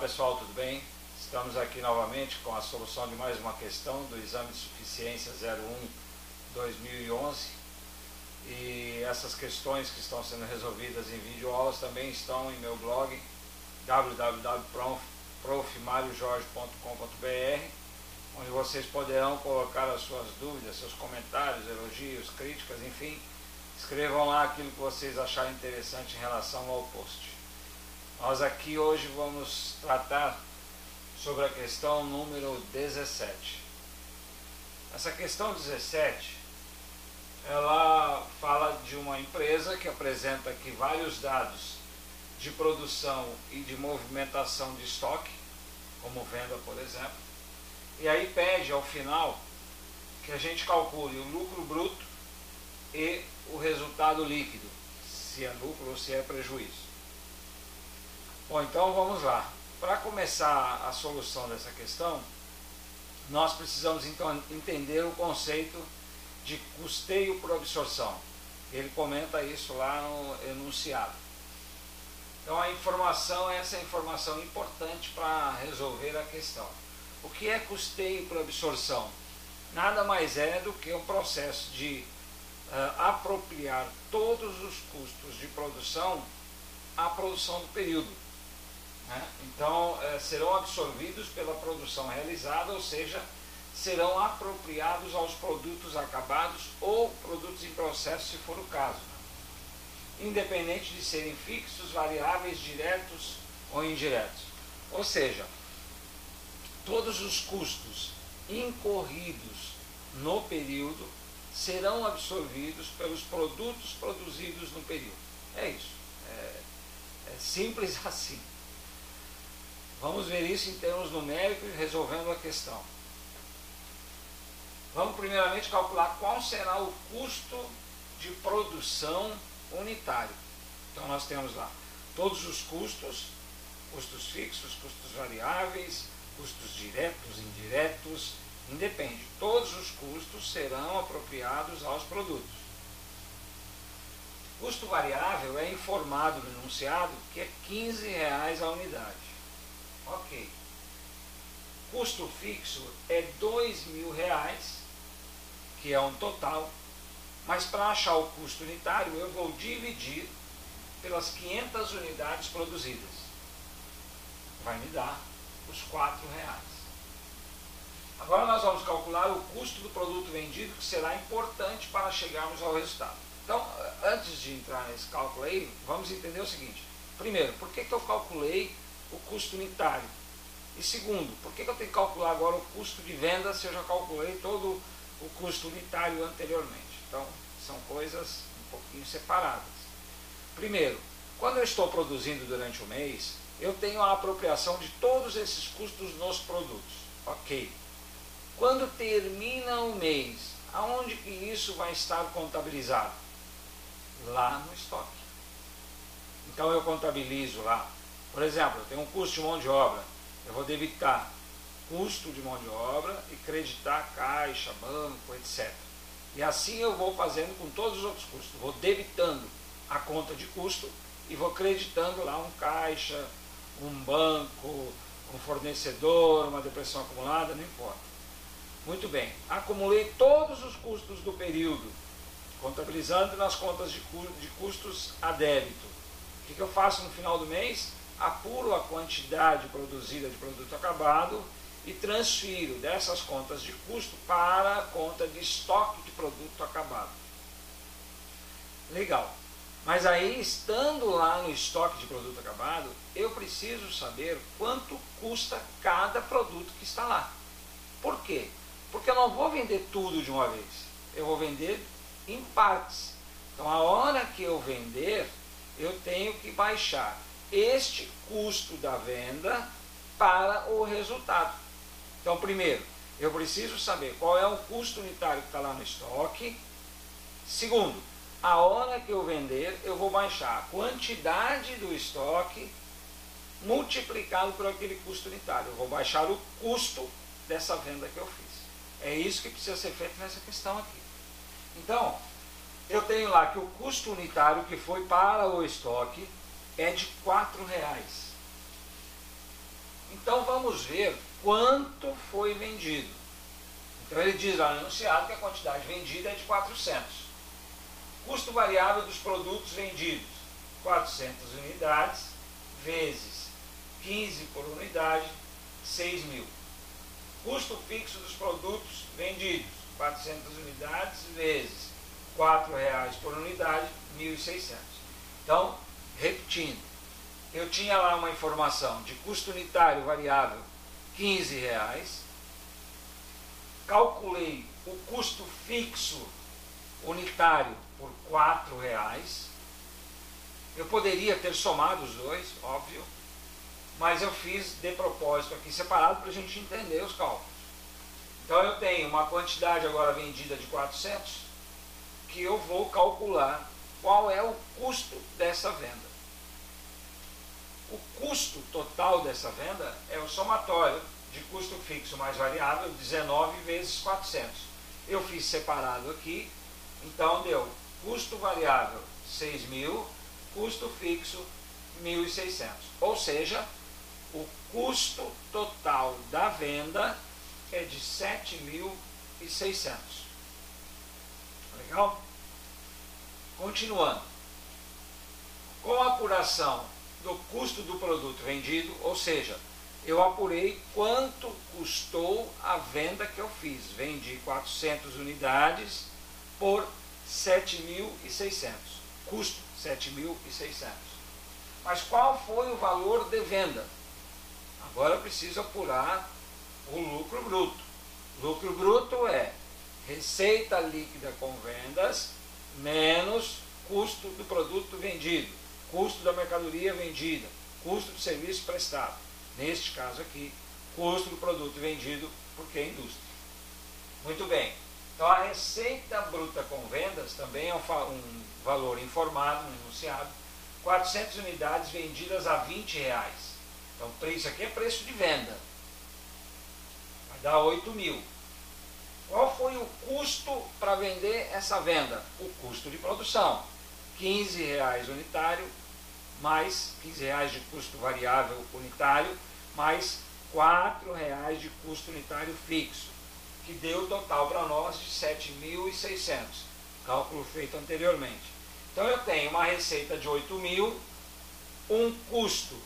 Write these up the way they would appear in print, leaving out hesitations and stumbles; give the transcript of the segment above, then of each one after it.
pessoal, tudo bem? Estamos aqui novamente com a solução de mais uma questão do Exame de Suficiência 01-2011 e essas questões que estão sendo resolvidas em videoaulas também estão em meu blog www.profmariojorge.com.br, onde vocês poderão colocar as suas dúvidas, seus comentários, elogios, críticas, enfim, escrevam lá aquilo que vocês acharem interessante em relação ao post. Nós aqui hoje vamos tratar sobre a questão número 17. Essa questão 17, ela fala de uma empresa que apresenta aqui vários dados de produção e de movimentação de estoque, como venda, por exemplo, e aí pede ao final que a gente calcule o lucro bruto e o resultado líquido, se é lucro ou se é prejuízo. Bom, então vamos lá. Para começar a solução dessa questão, nós precisamos então entender o conceito de custeio por absorção. Ele comenta isso lá no enunciado. Então a informação, essa é a informação importante para resolver a questão. O que é custeio por absorção? Nada mais é do que um processo de apropriar todos os custos de produção à produção do período. Então serão absorvidos pela produção realizada, ou seja, serão apropriados aos produtos acabados ou produtos em processo, se for o caso, independente de serem fixos, variáveis, diretos ou indiretos. Ou seja, todos os custos incorridos no período serão absorvidos pelos produtos produzidos no período. É isso, é simples assim. Vamos ver isso em termos numéricos, resolvendo a questão. Vamos primeiramente calcular qual será o custo de produção unitário. Então nós temos lá todos os custos, custos fixos, custos variáveis, custos diretos, indiretos, independe. Todos os custos serão apropriados aos produtos. Custo variável é informado no enunciado que é R$15 a unidade. Ok. Custo fixo é R$2.000, que é um total, mas para achar o custo unitário eu vou dividir pelas 500 unidades produzidas. Vai me dar os R$4. Agora nós vamos calcular o custo do produto vendido, que será importante para chegarmos ao resultado. Então, antes de entrar nesse cálculo aí, vamos entender o seguinte. Primeiro, por que eu calculei o custo unitário? E segundo, por que eu tenho que calcular agora o custo de venda se eu já calculei todo o custo unitário anteriormente? Então, são coisas um pouquinho separadas. Primeiro, quando eu estou produzindo durante o mês, eu tenho a apropriação de todos esses custos nos produtos. Ok. Quando termina o mês, aonde que isso vai estar contabilizado? Lá no estoque. Então eu contabilizo lá. Por exemplo, eu tenho um custo de mão de obra, eu vou debitar custo de mão de obra e creditar caixa, banco, etc. E assim eu vou fazendo com todos os outros custos. Vou debitando a conta de custo e vou creditando lá um caixa, um banco, um fornecedor, uma depressão acumulada, não importa. Muito bem, acumulei todos os custos do período, contabilizando nas contas de custos a débito. O que eu faço no final do mês? Apuro a quantidade produzida de produto acabado e transfiro dessas contas de custo para a conta de estoque de produto acabado. Legal. Mas aí, estando lá no estoque de produto acabado, eu preciso saber quanto custa cada produto que está lá. Por quê? Porque eu não vou vender tudo de uma vez. Eu vou vender em partes. Então, a hora que eu vender, eu tenho que baixar este custo da venda para o resultado. Então, primeiro, eu preciso saber qual é o custo unitário que está lá no estoque. Segundo, a hora que eu vender, eu vou baixar a quantidade do estoque multiplicado por aquele custo unitário. Eu vou baixar o custo dessa venda que eu fiz. É isso que precisa ser feito nessa questão aqui. Então, eu tenho lá que o custo unitário que foi para o estoque é de R$4. Então vamos ver quanto foi vendido. Então ele diz lá no enunciado que a quantidade vendida é de 400. Custo variável dos produtos vendidos, 400 unidades, vezes 15 por unidade, 6.000. Custo fixo dos produtos vendidos, 400 unidades, vezes R$4 por unidade, 1.600. Então, repetindo, eu tinha lá uma informação de custo unitário variável, R$15, calculei o custo fixo unitário por R$4, eu poderia ter somado os dois, óbvio, mas eu fiz de propósito aqui separado para a gente entender os cálculos. Então eu tenho uma quantidade agora vendida de 400, que eu vou calcular qual é o custo dessa venda. O custo total dessa venda é o somatório de custo fixo mais variável, 19 vezes 400. Eu fiz separado aqui, então deu custo variável 6.000, custo fixo 1.600. Ou seja, o custo total da venda é de 7.600. Legal? Continuando. Com a apuração do custo do produto vendido, ou seja, eu apurei quanto custou a venda que eu fiz. Vendi 400 unidades por 7.600. Custo 7.600. Mas qual foi o valor de venda? Agora eu preciso apurar o lucro bruto. Lucro bruto é receita líquida com vendas menos custo do produto vendido, custo da mercadoria vendida, custo do serviço prestado. Neste caso aqui, custo do produto vendido por que indústria. Muito bem. Então a receita bruta com vendas também é um valor informado no enunciado. 400 unidades vendidas a R$20. Então isso aqui é preço de venda. Vai dar 8.000. Qual foi o custo para vender essa venda? O custo de produção. R$15 unitário, mais R$15 de custo variável unitário, mais R$4 de custo unitário fixo, que deu o total para nós de 7.600, cálculo feito anteriormente. Então eu tenho uma receita de 8.000, um custo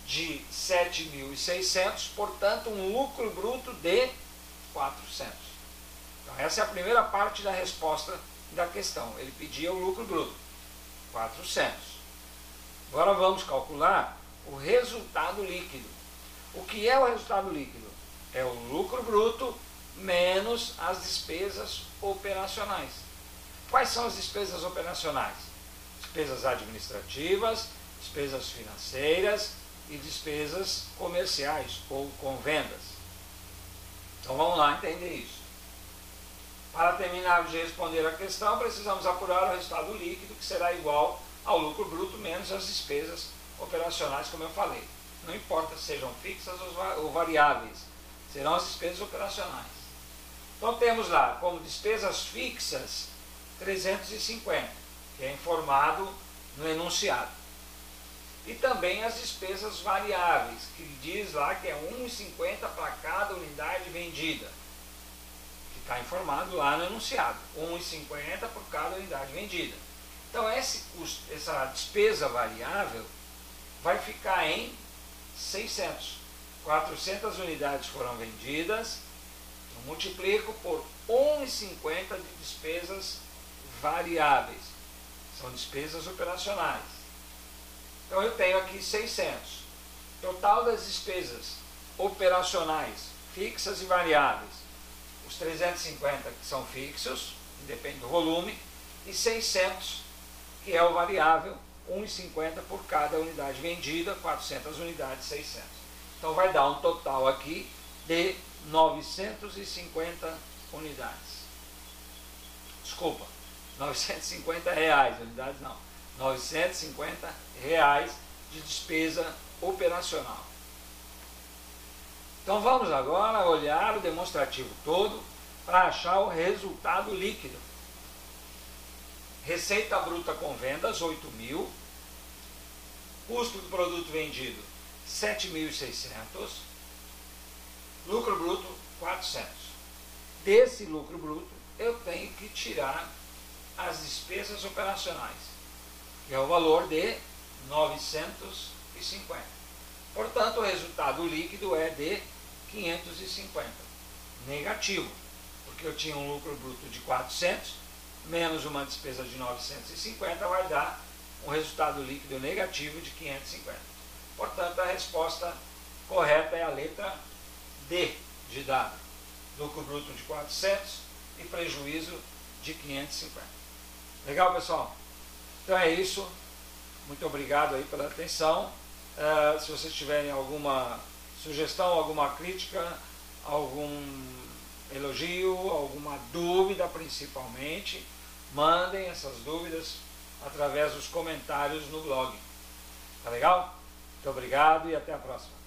de 7.600, portanto um lucro bruto de 400. Então essa é a primeira parte da resposta da questão. Ele pedia o lucro bruto, 400. Agora vamos calcular o resultado líquido. O que é o resultado líquido? É o lucro bruto menos as despesas operacionais. Quais são as despesas operacionais? Despesas administrativas, despesas financeiras e despesas comerciais ou com vendas. Então vamos lá entender isso. Para terminar de responder a questão, precisamos apurar o resultado líquido, que será igual ao lucro bruto menos as despesas operacionais, como eu falei. Não importa se sejam fixas ou variáveis, serão as despesas operacionais. Então temos lá como despesas fixas 350, que é informado no enunciado. E também as despesas variáveis, que diz lá que é 1,50 para cada unidade vendida, que está informado lá no enunciado, 1,50 por cada unidade vendida. Então essa despesa variável vai ficar em 600. 400 unidades foram vendidas, eu multiplico por 1,50 de despesas variáveis. São despesas operacionais. Então eu tenho aqui 600. Total das despesas operacionais, fixas e variáveis. Os 350 que são fixos, depende do volume, e 600 que é o variável, 1,50 por cada unidade vendida, 400 unidades, 600. Então vai dar um total aqui de 950 unidades. Desculpa, 950 reais, unidades não. 950 reais de despesa operacional. Então vamos agora olhar o demonstrativo todo para achar o resultado líquido. Receita bruta com vendas, 8.000. Custo do produto vendido, 7.600, lucro bruto 400. Desse lucro bruto eu tenho que tirar as despesas operacionais, que é o valor de 950. Portanto, o resultado líquido é de 550, negativo, porque eu tinha um lucro bruto de 400, menos uma despesa de 950, vai dar um resultado líquido negativo de 550. Portanto, a resposta correta é a letra D de dado. Lucro bruto de 400 e prejuízo de 550. Legal, pessoal? Então é isso. Muito obrigado aí pela atenção. Se vocês tiverem alguma sugestão, alguma crítica, algum elogio, alguma dúvida principalmente, mandem essas dúvidas através dos comentários no blog. Tá legal? Muito obrigado e até a próxima.